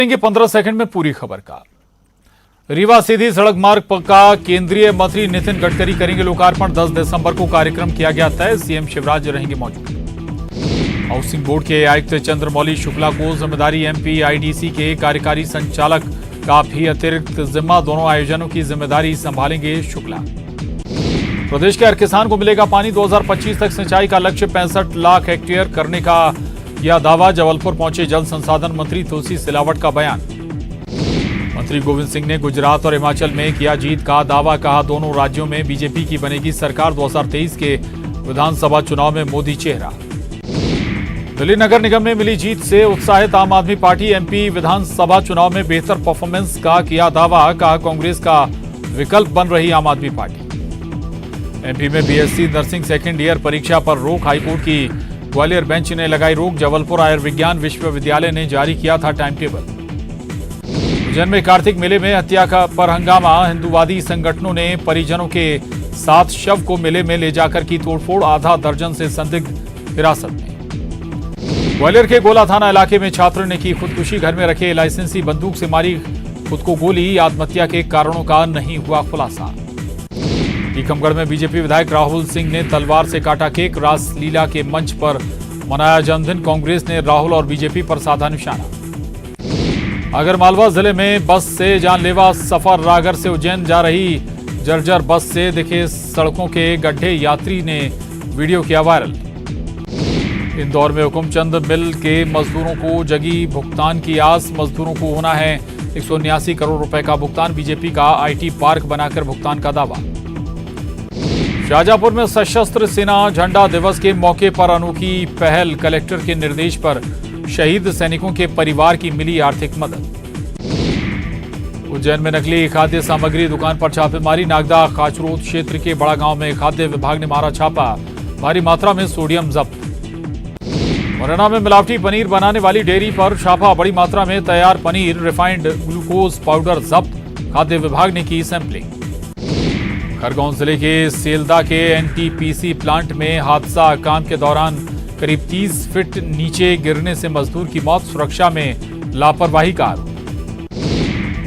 15 second में पूरी खबर का। रीवा सीधी सड़क मार्ग का केंद्रीय मंत्री नितिन गडकरी करेंगे लोकार्पण। 10 दिसंबर को कार्यक्रम किया गया तय। सीएम शिवराज रहेंगे मौजूद। हाउसिंग बोर्ड के आयुक्त चंद्रमौली शुक्ला को जिम्मेदारी। एमपीआईडीसी के कार्यकारी संचालक का भी अतिरिक्त जिम्मा। दोनों आयोजनों की जिम्मेदारी संभालेंगे शुक्ला। प्रदेश के हर किसान को मिलेगा पानी। 2025 तक सिंचाई का लक्ष्य 65 लाख हेक्टेयर करने का यह दावा। जबलपुर पहुंचे जल संसाधन मंत्री तुलसी सिलावट का बयान। मंत्री गोविंद सिंह ने गुजरात और हिमाचल में किया जीत का दावा। कहा दोनों राज्यों में बीजेपी की बनेगी सरकार। 2023 के विधानसभा चुनाव में मोदी चेहरा। दिल्ली नगर निगम में मिली जीत से उत्साहित आम आदमी पार्टी। एमपी विधानसभा चुनाव में बेहतर परफॉर्मेंस का किया दावा। कहा कांग्रेस का विकल्प बन रही आम आदमी पार्टी। एमपी में बीएससी नर्सिंग सेकेंड ईयर परीक्षा पर रोक। हाईकोर्ट की ग्वालियर बेंच ने लगाई रोक। जबलपुर आयुर्विज्ञान विश्वविद्यालय ने जारी किया था टाइम टेबल। उज्जैन में कार्तिक मेले में हत्या पर हंगामा। हिंदूवादी संगठनों ने परिजनों के साथ शव को मेले में ले जाकर की तोड़फोड़। आधा दर्जन से संदिग्ध हिरासत में। ग्वालियर के गोला थाना इलाके में छात्र ने की खुदकुशी। घर में रखे लाइसेंसी बंदूक से मारी खुद को गोली। आत्महत्या के कारणों का नहीं हुआ खुलासा। टीकमगढ़ में बीजेपी विधायक राहुल सिंह ने तलवार से काटा केक। रासलीला के मंच पर मनाया जन्मदिन। कांग्रेस ने राहुल और बीजेपी पर साधा निशाना। आगरमालवा जिले में बस से जानलेवा सफर। रागर से उज्जैन जा रही जर्जर बस से दिखे सड़कों के गड्ढे। यात्री ने वीडियो किया वायरल। इंदौर में हुकुमचंद मिल के मजदूरों को जगी भुगतान की आस। मजदूरों को होना है 179 करोड़ रुपए का भुगतान। बीजेपी का आईटी पार्क बनाकर भुगतान का दावा। शाहजहांपुर में सशस्त्र सेना झंडा दिवस के मौके पर अनोखी पहल। कलेक्टर के निर्देश पर शहीद सैनिकों के परिवार की मिली आर्थिक मदद। उज्जैन में नकली खाद्य सामग्री दुकान पर छापेमारी। नागदा खाचरोद क्षेत्र के बड़ा गांव में खाद्य विभाग ने मारा छापा। भारी मात्रा में सोडियम जब्त। मुरैना में मिलावटी पनीर बनाने वाली डेयरी पर छापा। बड़ी मात्रा में तैयार पनीर रिफाइंड ग्लूकोज पाउडर जब्त। खाद्य विभाग ने की सैंपलिंग। खरगोन जिले के सेल्दा के एनटीपीसी प्लांट में हादसा। काम के दौरान करीब 30 फीट नीचे गिरने से मजदूर की मौत। सुरक्षा में लापरवाही का आरोप।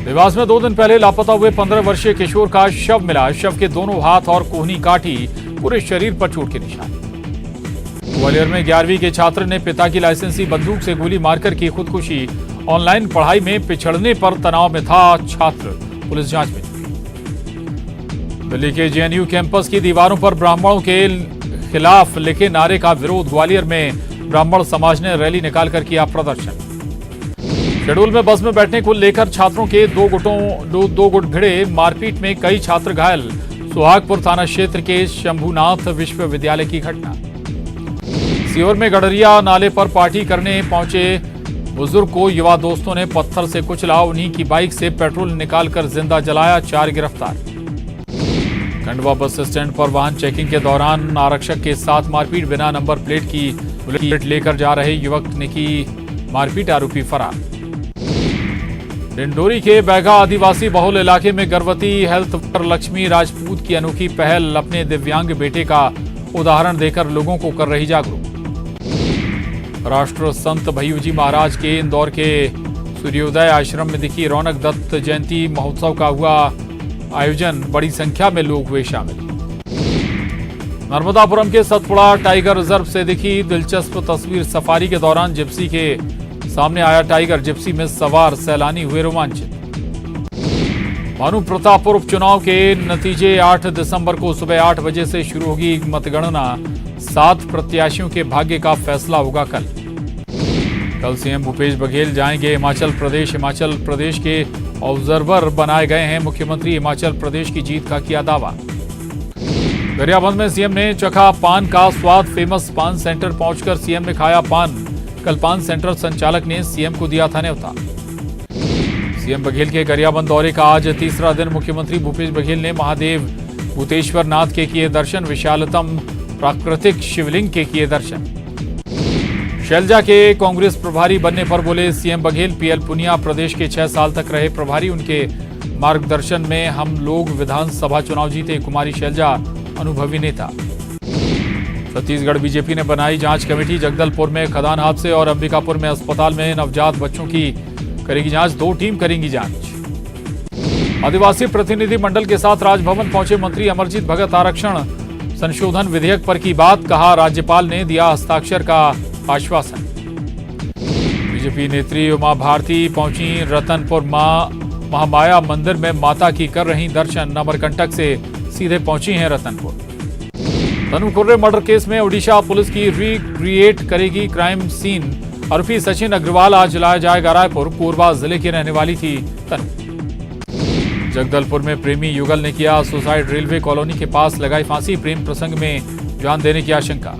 देवास में 2 दिन पहले लापता हुए 15 वर्षीय किशोर का शव मिला। शव के दोनों हाथ और कोहनी काटी। पूरे शरीर पर चोट के निशान। ग्वालियर में 11वीं के छात्र ने पिता की लाइसेंसी बंदूक से गोली मारकर की खुदकुशी। ऑनलाइन पढ़ाई में पिछड़ने पर तनाव में था छात्र। पुलिस जांच में। दिल्ली के जेएनयू कैंपस की दीवारों पर ब्राह्मणों के खिलाफ लिखे नारे का विरोध। ग्वालियर में ब्राह्मण समाज ने रैली निकालकर किया प्रदर्शन। शेड्यूल में बस में बैठने को लेकर छात्रों के दो गुट भिड़े। मारपीट में कई छात्र घायल। सुहागपुर थाना क्षेत्र के शंभुनाथ विश्वविद्यालय की घटना। सीहोर में गडरिया नाले पर पार्टी करने पहुंचे बुजुर्ग को युवा दोस्तों ने पत्थर से कुचला। उन्हीं की बाइक से पेट्रोल निकालकर जिंदा जलाया। 4 गिरफ्तार। खंडवा बस स्टैंड पर वाहन चेकिंग के दौरान आरक्षक के साथ मारपीट। बिना नंबर प्लेट की बुलेट लेकर जा रहे युवक ने की मारपीट। आरोपी फरार। डिंडोरी के बैगा आदिवासी बहुल इलाके में गर्भवती हेल्थ वर्कर लक्ष्मी राजपूत की अनोखी पहल। अपने दिव्यांग बेटे का उदाहरण देकर लोगों को कर रही जागरूक। राष्ट्र संत भय्यूजी महाराज के इंदौर के सूर्योदय आश्रम में दिखी रौनक। दत्त जयंती महोत्सव का हुआ आयोजन। बड़ी संख्या में लोग हुए शामिल। नर्मदापुरम के सतपुड़ा टाइगर रिजर्व से दिखी दिलचस्प तस्वीर। सफारी के दौरान जिप्सी के सामने आया टाइगर। जिप्सी में सवार सैलानी हुए रोमांचित। भानु प्रतापपुर उपचुनाव के नतीजे 8 दिसंबर को सुबह 8 बजे से शुरू होगी मतगणना। 7 प्रत्याशियों के भाग्य का फैसला होगा कल। सीएम भूपेश बघेल जाएंगे हिमाचल प्रदेश। हिमाचल प्रदेश के ऑब्जर्वर बनाए गए हैं मुख्यमंत्री। हिमाचल प्रदेश की जीत का किया दावा। गरियाबंद में सीएम ने चखा पान का स्वाद। फेमस पान सेंटर पहुंचकर सीएम ने खाया पान। कल पान सेंटर संचालक ने सीएम को दिया था न्योता। सीएम बघेल के गरियाबंद दौरे का आज तीसरा दिन। मुख्यमंत्री भूपेश बघेल ने महादेव भूतेश्वर नाथ के किए दर्शन। विशालतम प्राकृतिक शिवलिंग के किए दर्शन। शैलजा के कांग्रेस प्रभारी बनने पर बोले सीएम बघेल। पीएल पुनिया प्रदेश के 6 साल तक रहे प्रभारी। उनके मार्गदर्शन में हम लोग विधानसभा चुनाव जीते। कुमारी शैलजा अनुभवी नेता। छत्तीसगढ़ बीजेपी ने बनाई जांच कमेटी। जगदलपुर में खदान हादसे और अंबिकापुर में अस्पताल में नवजात बच्चों की करेगी जांच, 2 टीम करेंगी जांच। आदिवासी प्रतिनिधि मंडल के साथ राजभवन पहुंचे मंत्री अमरजीत भगत। आरक्षण संशोधन विधेयक पर की बात, कहा राज्यपाल ने दिया हस्ताक्षर का आश्वासन। बीजेपी नेत्री उमा भारती पहुंची रतनपुर महामाया मंदिर में, माता की कर रही दर्शन। अमरकंटक से सीधे पहुंची हैं रतनपुर। तनु कुर्रे मर्डर केस में ओडिशा पुलिस की रिक्रिएट करेगी क्राइम सीन। आरोपी सचिन अग्रवाल आज लाया जाएगा रायपुर। कोरबा जिले की रहने वाली थी तनु। जगदलपुर में प्रेमी युगल ने किया सुसाइड। रेलवे कॉलोनी के पास लगाई फांसी। प्रेम प्रसंग में जान देने की आशंका।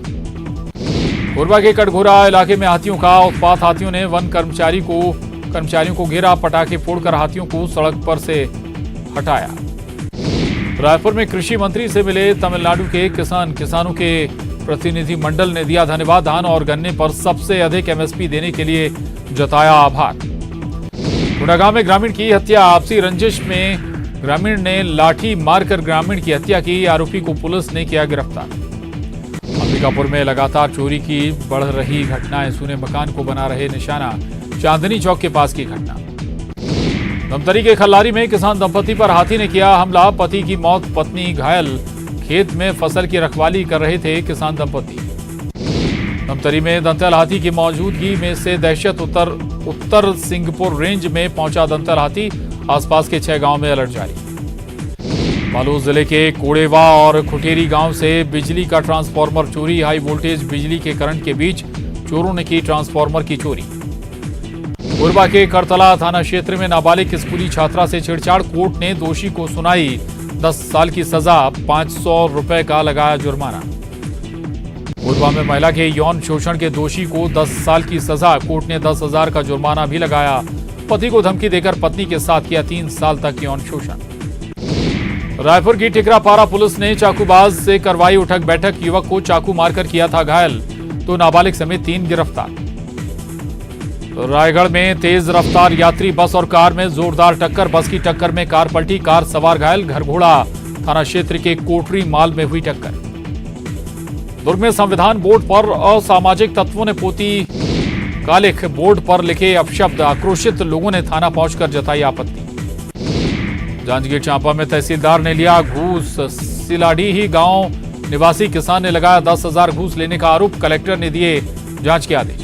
कोरबा के कटघोरा इलाके में हाथियों का उत्पात। हाथियों ने वन कर्मचारियों को घेरा। पटाखे फोड़कर हाथियों को सड़क पर से हटाया। रायपुर में कृषि मंत्री से मिले तमिलनाडु के किसानों के प्रतिनिधि मंडल ने दिया धन्यवाद। धान और गन्ने पर सबसे अधिक एमएसपी देने के लिए जताया आभार। गुड़ागांव में ग्रामीण की हत्या। आपसी रंजिश में ग्रामीण ने लाठी मारकर ग्रामीण की हत्या की। आरोपी को पुलिस ने किया गिरफ्तार। अंबिकापुर में लगातार चोरी की बढ़ रही घटनाएं। सूने मकान को बना रहे निशाना। चांदनी चौक के पास की घटना। धमतरी के खल्लारी में किसान दंपति पर हाथी ने किया हमला। पति की मौत, पत्नी घायल। खेत में फसल की रखवाली कर रहे थे किसान दंपति। धमतरी में दंतल हाथी की मौजूदगी में से दहशत। उत्तर सिंहपुर रेंज में पहुंचा दंतल हाथी। आसपास के 6 गांव में अलर्ट जारी। बालोद जिले के कोड़ेवा और खुटेरी गांव से बिजली का ट्रांसफार्मर चोरी। हाई वोल्टेज बिजली के करंट के बीच चोरों ने की ट्रांसफार्मर की चोरी। कोरबा के करतला थाना क्षेत्र में नाबालिग स्कूली छात्रा से छेड़छाड़। कोर्ट ने दोषी को सुनाई 10 साल की सजा। 500 रुपए का लगाया जुर्माना। कोरबा में महिला के यौन शोषण के दोषी को 10 साल की सजा। कोर्ट ने 10,000 का जुर्माना भी लगाया। पति को धमकी देकर पत्नी के साथ किया 3 साल तक यौन शोषण। रायपुर की टिकरापारा पुलिस ने चाकूबाज से करवाई उठक बैठक। युवक को चाकू मारकर किया था घायल। तो नाबालिग समेत 3 गिरफ्तार। रायगढ़ में तेज रफ्तार यात्री बस और कार में जोरदार टक्कर। बस की टक्कर में कार पलटी, कार सवार घायल। घरघोड़ा थाना क्षेत्र के कोटरी माल में हुई टक्कर। दुर्ग में संविधान बोर्ड पर असामाजिक तत्वों ने पोती कालिख। बोर्ड पर लिखे अपशब्द। आक्रोशित लोगों ने थाना पहुंचकर जताई आपत्ति। जांजगीर चांपा में तहसीलदार ने लिया घूस। सिलाडीही गांव निवासी किसान ने लगाया 10,000 घूस लेने का आरोप। कलेक्टर ने दिए जांच के आदेश।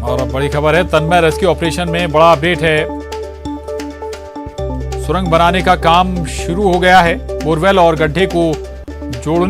और अब बड़ी खबर है, तन्मय रेस्क्यू ऑपरेशन में बड़ा अपडेट है। सुरंग बनाने का काम शुरू हो गया है। बोरवेल और गड्ढे को जोड़ने